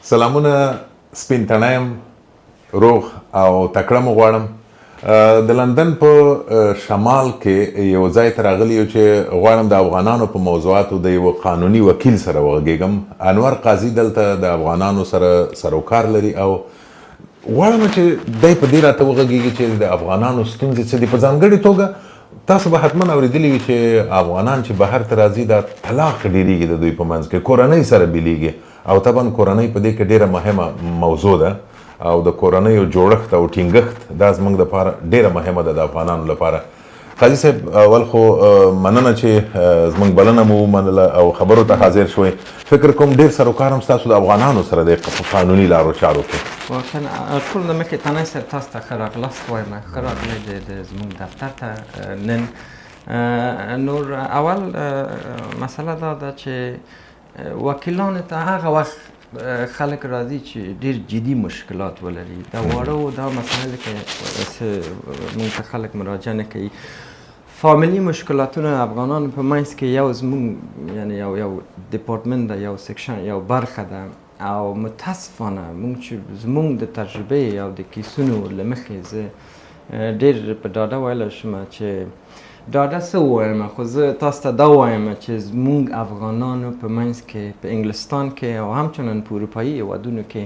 سلامونه سپین تڼایم روغ او تکړه مو غواړم. د لندن په شمال کې یو ځای ته راغلی یو چې غواړم د افغانانو په موضوعاتو د یو قانوني وکیل سره وغږیږم. انور قاضي دلته د افغانانو سره سروکار لري او غواړم چې دی په دې راته وغږیږي چې د افغانانو ستونزې څه دي. په ځانګړې توګه تاسو به حتما اورېدلي وي چې افغانان چې بهر ته راځي دا طلاق ډېرېږي د دوی په منځ کې، کورنۍ سره بېلېږي او طبعا کورنۍ په دې کې ډېره مهمه موضوع ده او د کورنیو جوړښت او ټینګښت دا زموږ دپاره ډېره مهمه ده د افغانانو لپاره. قاضي صاحب اول خو مننه چې زموږ بلنه مو ومنله او خبرو ته حاضر شوئ. فکر کوم ډېر سروکار هم ستاسو د افغانانو سره دی په قانوني لارو چارو کې. واقعا ټول د مخکې تنی صاحب تاسو ته ښه راغلاست وایم، ښه راغلی د زموږ دفتر ته نن. نور اول مسله دا ده چې وکیلانو ته هغه وخت خلک راځي چې ډېر جدي مشکلات ولري. دا واړه و دا مسایل کې موږ ته خلک مراجعه نه کوي. فامیلي مشکلاتونه افغانانو په منځ کې یو زموږ یعنی یو ډپارټمنټ ده، یو سیکشن، یو برخه ده او متاسفانه موږ چې زموږ د تجربې او د کیسونو له مخې زه ډېر په ډاډه ویلی شم چې ډاډه څه ووایم، خو زه تاسو ته دا وایم چې زموږ افغانانو په منځ کې په انګلستان کې او همچنان په اروپایي هېوادونو کې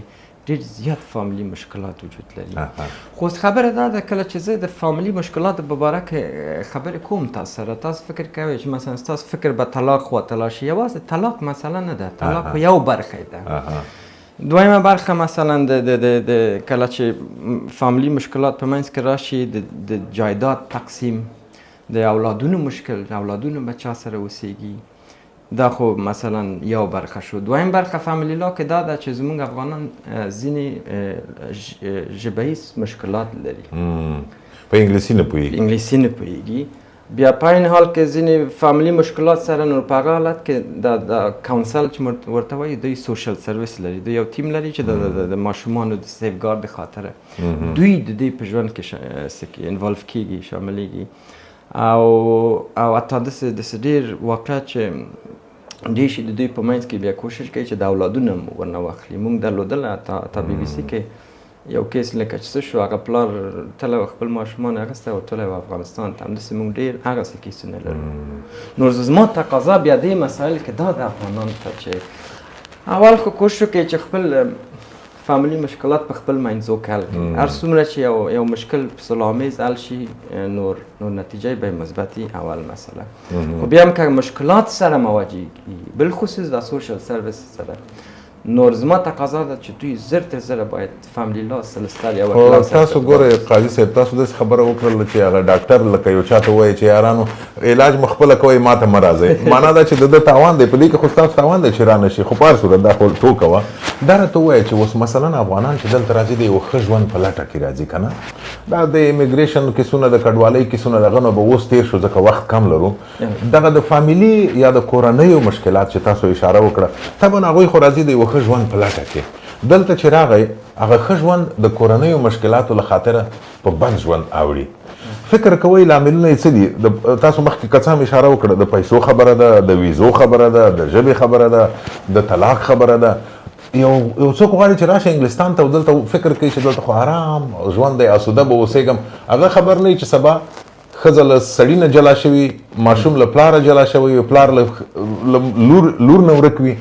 ډېر زیات فامیلي مشکلات وجود لري. خو خبره دا ده کله چې زه د فامیلي مشکلاتو په باره کې خبرې کوم تاسو سره، تاسو فکر کوئ چې مثلا ستاسو فکر به طلاق وتلا شي. یوازې طلاق مسله نه ده، طلاق یو برخه ده. دویمه برخه مثلا د کله چې فامیلي مشکلات په منځ کې راشي د جایداد تقسیم، د اولادونو مشکل، اولادونو به چا سره اوسیږي، دا خو مثلا یو برخه شو. دویم برخه فامیلی لا کې دا ده چې زموږ افغانان ځینې ژبهیز مشکلات لري، په انګلیسي نه پوهېږي، انګلیسي نه پوهېږي. بیا په این حال کې ځینې فامیلي مشکلات سره نور په هغه حالت کې د کونسل چې ورته وایي دوی سوشل سرویس لري، دوی یو ټیم لري چې د ماشومانو د سیفګارد خاطره دوی د دې په ژوند کې انوالو کېږي، شاملېږي. او حتی داسې ډېر واقعیت چې ډېر شي د دوی په منځ کې بیا کوشش کوي چې د اولادونه هم ورنه واخلي. موږ درلودله حتی بي بي سي کې یو کیس لکه چې څه شو، هغه پلار تللی و خپل ماشومان اخیستی او تللی و افغانستان ته. همداسې موږ ډېر هغسې کیسونه لرو. نو زما تقاضا بیا دې مسایل کې دا د افغانانو ته چې اول خو کوشش وکړي چې خپل فامیلي مشکلات په خپل منځ کې حل کړي. هر څومره چې یو مشکل صلح‌آمیز حل شي نور نتیجه به مثبتي اول مسئله. خو بیا هم که مشکلات سره مواجه کیږي، بالخصوص د سوشل سرویس سره، نور زما تقاضا ده چې دوی زر تر زره باید فامیلي لا سلسله یا وکیلان سره. تاسو ګورئ قاضي صاحب، تاسو داسې خبره وکړله چې هغه ډاکټر لکه یو چا ته ووایي چې یارانو علاج مو خپله کوئ، ما ته مه راځئ. معنا دا چې د ده تاوان دی، په دې کې خو ستاسو تاوان دی چې رانه شي. خو په هر صورت دا خو ټوکه وه. دا راته ووایه چې اوس مثلا افغانان چې دلته راځي د یو ښه ژوند په لټه کې راځي که نه، دا د امیګریشن کیسونه، د کډوالۍ کیسونه، دغه نه به اوس تېر شو ځکه وخت کم لرو. دغه د فامیلي یا د کورنیو مشکلات چې تاسو اشاره وکړه، طبعا هغوی خو راځي د یو ښه ژوند په لټه کې. دلته چې راغی هغه ښه ژوند د کورنیو مشکلاتو له خاطره په بد ژوند اوړي. فکر کوئ لاملونه یې څه دي؟ تاسو مخکې که څه هم اشاره وکړه، د پیسو خبره ده، د ویزو خبره ده، د ژبې خبره ده، د طلاق خبره ده. یو څوک غواړي چې راشه انګلستان ته او دلته فکر کوي چې دلته خو آرام ژوند دی، اسوده به اوسېږم. هغه خبر نه وي چې سبا ښځه له سړي نه جلا شوي، ماشوم له پلاره جلا شوی وي، پلار له لور نه ورک وي.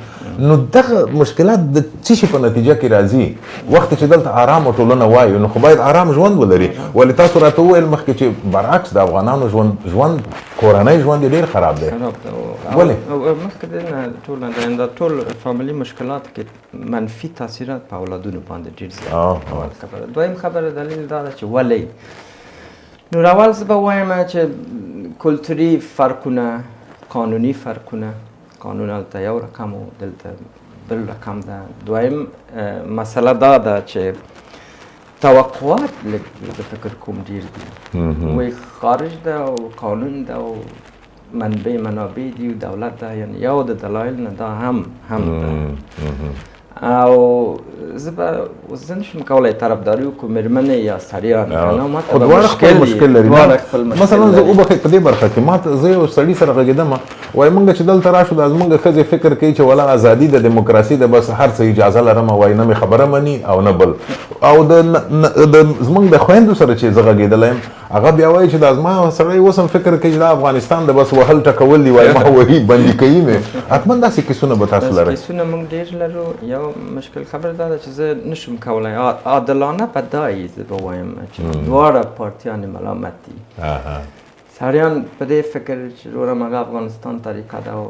نو دغه مشکلات د څه شي په نتیجه کې راځي؟ وخت چې دلته آرامه ټولنه وایو نو خو باید آرام ژوند ولري. ولې تاسو راته وویل مخکې چې برعکس د افغانانو ژوند کورنی ژوند یې ډېر خراب دی. ولې؟ مخکې د نه دا ټول فامیلي مشکلات کې منفي تاثیرات په اولادونو باندې ډېر زیات. دویم خبره دلیل دا ده چې ولې. نو اول زه به وایم چې کلتوري فرقونه، قانوني فرقونه، قانون هلته یو رقم و دلته بل رقم ده. دویم مسله دا ده چې توقعات لږ زه فکر کوم ډېر دي. وایي خارج ده او قانون ده او منابع دي او دولت ده، یعنی یو د دلایل نه دا هم ده. او زه نشم کولی طرفداري وکړو مېرمنې یا سړیان کنه ما خو ته دواړه خپل مشکل لري دواړه خپل مشکل مثلا زه لري. وبخښئ په دې برخه کې ما ته زه یو سړي سره غږېدم وایي موږ چې دلته راشو دا زموږ ښځې فکر کوي چې ولا ازادي د دیموکراسي د بس هر څه اجازه لرم وایي نه مې خبره مني او نه بل او د زموږ د خویندو سره چې زه غږېدلی یم هغه بیا وایي چې دا زما سړی اوس هم فکر کوي چې دا افغانستان د بس وهل ټکول دي وایي ما وایي بندي کوي مې حتما داسې کیسونه به تاسو لرئ کیسونه موږ ډېر لرو یو مشکل خبره دا ده چې زه نشم کولی عادلانه په دای زه به وایم چې دواړه پارټیانې ملامت دي سړیان په دې فکر چې وروره هغه افغانستان طریقه ده او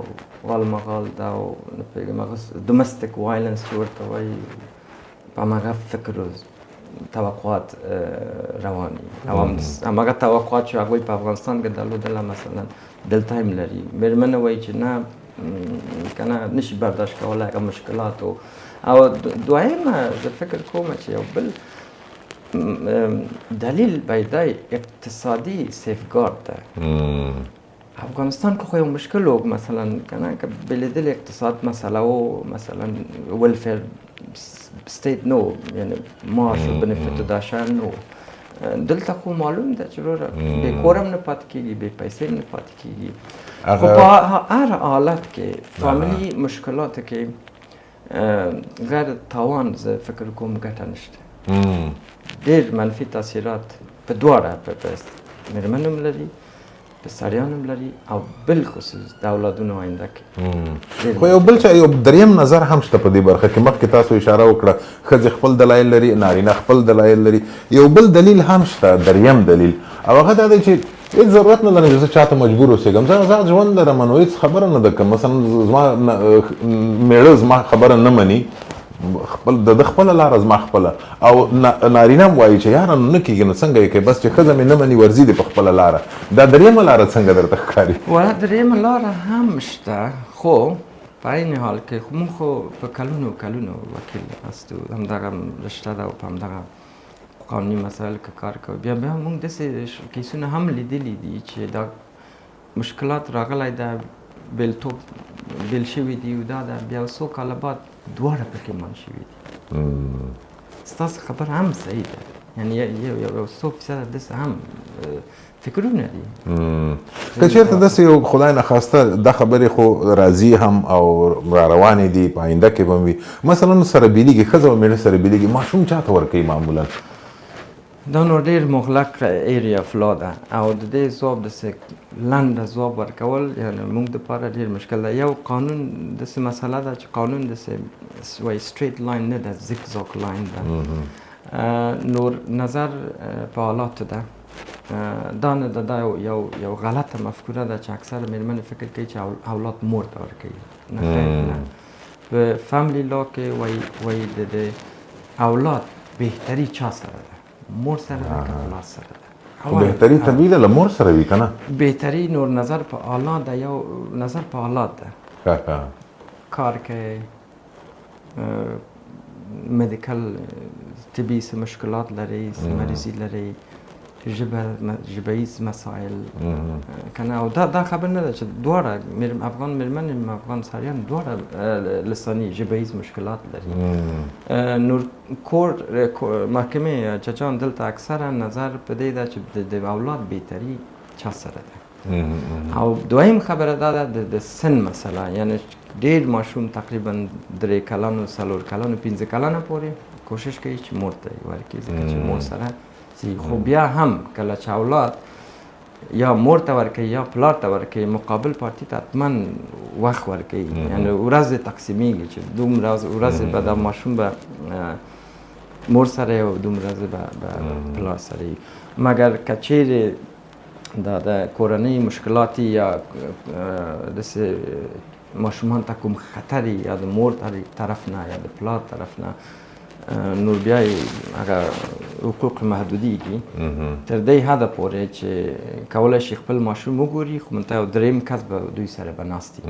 غال مغال ده او نه پوهېږم هغه ډومسټک وایلنس چې ورته وایي په هماغه فکر و توقعات روان دي او هماغه توقعات چې هغوی په افغانستان کې درلودله مثلا دلته هم لري مېرمنه وایي چې نه کنه نشي برداشت کولی هغه مشکلات او دویمه زه فکر کوم چې یو بل دلیل باید اقتصادی سیفگارد ده افغانستان که خو یو مشکل و مثلا کنه که بلیدل اقتصاد مسئله و مثلا ولفیر ستیت نو یعنی معاش و بنفیت داشتن نو دلته خو معلوم ده چې وروره بې کور هم نه پاتې کېږي بې پیسې هم نه پاتې کېږي خو په هر حالت کې فامیلي مشکلاتو کې غیر تاوان زه فکر کوم ګټه نشته ډېر منفي تاثیرات په دواړه په مېرمنو هم لري په سړیانو هم لري او بالخصوص د اولادونو آینده کې خو یو بل یو دریم نظر هم شته په دې برخه کې مخکې تاسو اشاره وکړه ښځې خپل دلایل لري نارینه خپل دلایل لري یو بل دلیل هم شته دریم دلیل او هغه دا دی چې هیڅ ضرورت نه لرم چې زه چاته مجبور اوسېږم زه آزاد ژوند لرم نو هیڅ خبره نه ده که مثلا زما میړه زما خبره نه مني خپل د خپله لاره زما خپله او نارینه هم وایي چې یاره نو نه کېږي نو څنګه یې کوې بس چې ښځه مې نه مني ورځي دې په خپله لاره دا دریمه لاره څنګه درته ښکاري ولا دریمه لاره هم شته خو په عین حال کې خو موږ خو په کلونو کلونو وکیل هستو همدغه رشته ده او په همدغه قانوني مسایل کې کار کوو بیا موږ داسې کیسونه هم لیدلي دي چې دا مشکلات راغلی ده بېلتوب بېل شوي دي او دا ده بیا څو کاله بعد دواړه پکې مان شوي دي ستاسو خبره هم صحیح ده یعنی یو څو فیصده داسې هم فکرونه دي که چېرته داسې یو خدای نخواسته دا خبرې خو راځي هم او را روانې دي په آینده کې به هم وي مثلا سره بېلېږي ښځه او مېړه سره بېلېږي ماشوم چاته ورکوي معمولا دا نو ډېر مغلق ایریا فلا ده او د دې ځواب داسې لنډه ځواب ورکول یعنې موږ دپاره ډېر مشکل ده یو قانون داسې مسله ده چې قانون داسې وایي سټریټ لاین نه ده زیګزاګ لاین ده نور نظر په حالاتو ده دا نه ده دا یو غلطه مفکوره ده چې اکثر مېرمنې فکر کوي چې اولاد مور ته ورکوي نه خیر نه په فیملی لا کې وایي د اولاد بهتري چا سره ده مور سره ده که اولاد سره ده خو بهتري طبیعي ده له مور سره وي که نه بهتري نور نظر په اولاد ده یو نظر په اولاد ده کار کوي مدیکل طبي څه مشکلات لري څه مریضي لري ژبهیز مسایل کنه او دا خبر نه ده چې دواړه افغان مېرمنې افغان سړیان دواړه لساني ژبهیز مشکلات لري نور کور محکمې ججان دلته اکثره نظر په دې ده چې د اولاد بهتري چا سره ده او دویم خبره دا ده د سن مسله یعنی ډېر ماشوم تقریبا 3 کلانو 4 کلانو 15 کلانو پورې کوشش کوي چې مور ته یې ورکړي ځکه چې مور سره خو بیا هم کله چې اولاد یا مور ته ورکوي یا پلار ته ورکوي مقابل پارټي ته حتما وخت ورکوي یعنې ورځ تقسیمیږي چې دومره ورځې به دا ماشوم به مور سره او دومره به پلار سره وي مګر که چیرې دا د کورنۍ مشکلاتي یا داسې ماشومان ته کوم خطري یا د مور طرف نه یا د پلار طرف نه نور بیا هغه حقوق محدودیږي تر دې حده پورې چې کولی شي خپل ماشوم وګوري خو منتها یو دریم کس به دوی سره به ناست وي